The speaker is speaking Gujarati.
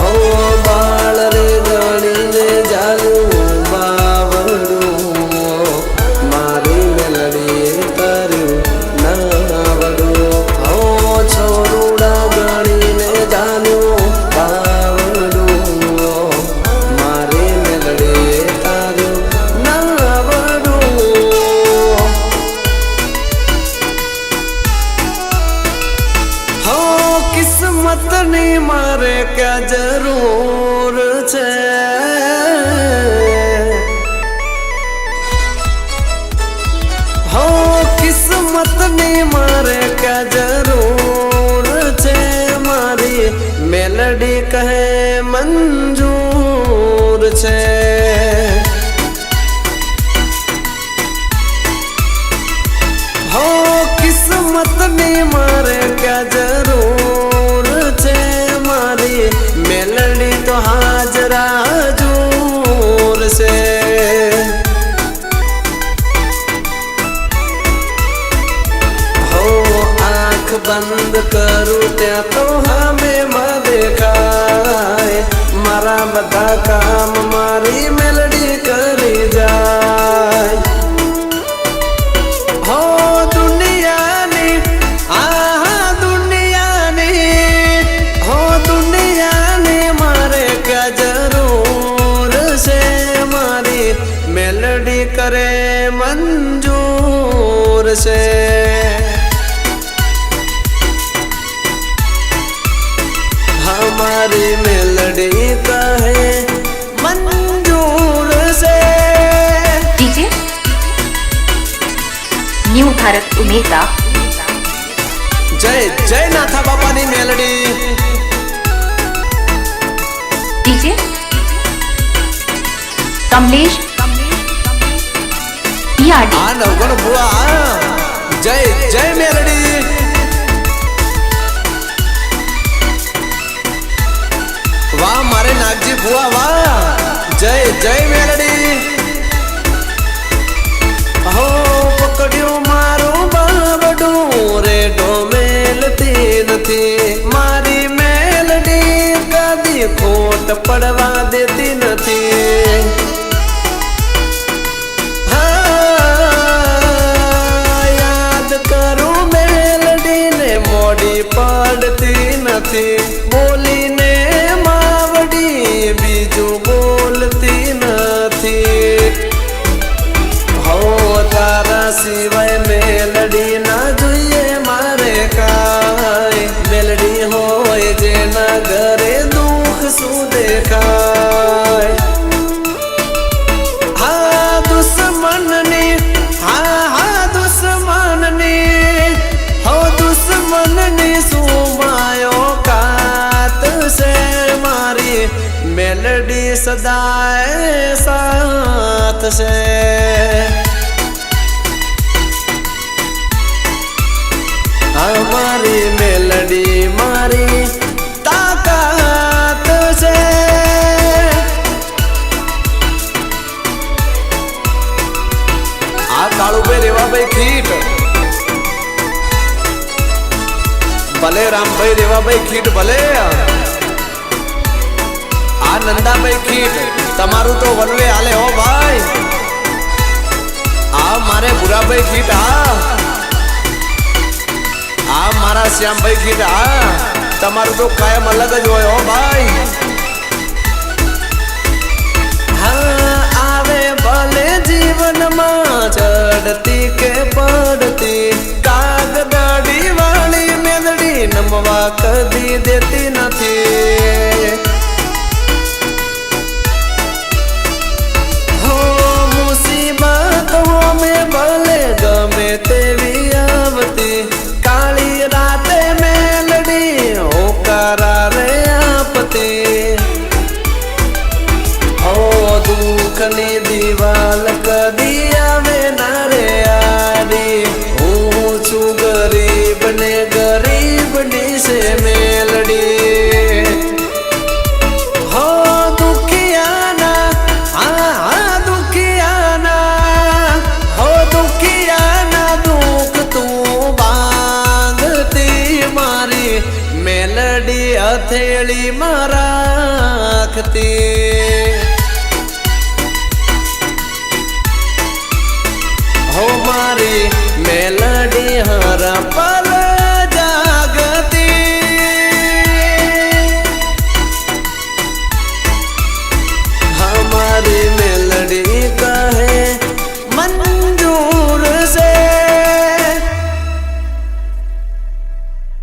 હો બાળ રે ગણીને જાલું બાવડું મારી મેલડી કર્યું નાવડું હો છોરુડા ગણીને જાલું બાવડું મારી મેલડી કર્યું નાવડું હો કિસ્મતની મારે ક્યાં જરૂર છે હો કિસ્મતની મારે ક્યાં જરૂર છે મારી મેલડી કહે મંજૂર છે હો કિસ્મતની મારે ક્યાં જરૂર છે મારી મેલડી તો હાજરા હજૂર છે હો આંખ બંધ કરું ત્યાં તો હમે માં દેખાય મારા બધા કામ મારી મેલડી કરી જાય હો દુનિયાની આહા દુનિયાની હો દુનિયાની મારે ક્યાં જરૂર છે મારી મેલડી કરે મંજૂર છે हमारी मेलडी कहे मंजूर से डीजे न्यू भारत उमेदा जय जय नाथा बापा नी मेलडी डीजे कमलेश पियाडी आ नवगण बुआ जय जय मेलडी वाह मारे नागजी बुआ वाह जय जय मेलडी हो पकड़્યું મારું બાવડું રેડો મેલતી નથી મારી મેલડી કદી ખોટ પડવા દેતી નથી યાદ કરું મેલડીને મોડી પડતી નથી બોલીને બીજું બોલતી નથી હો તારા સિવાય મેલડી ના જોઈએ મારે કાંઈ મેલડી હોય જેના ઘરે દુઃખ શું દેખાય હા દુશ્મનની હા દુશ્મનની હો દુશ્મનની સુમાયો કાત છે મારી मेलडी सदाए साथ से हमारी मेलडी मारी ताकत से आ कालू भाई रेवा भाई खीट भले राम भाई रेवा भाई खीट भले आ नंदाभाई खीट तमारू तो वनवे हाले हो भाई आ मारे बुरा भाई खीट आ मारा श्याम भाई खीट तमारू तो कायम अलग ज होय हो भाई हाँ आवे भले जीवन में चढ़ती के पड़ती कागदाड़ी वाली मेलडी नमवा कदी देती नहीं भले गमे तेवी आवती काली राते मेलडी होकारा रे आपती हो दुखनी दीवाल कदी आवे ना रे यारी हूँ छू गरीब ने गरीब नी से मेलडी મેલડી હથેળીમાં રાખતી હો મારી મેલડી હરપા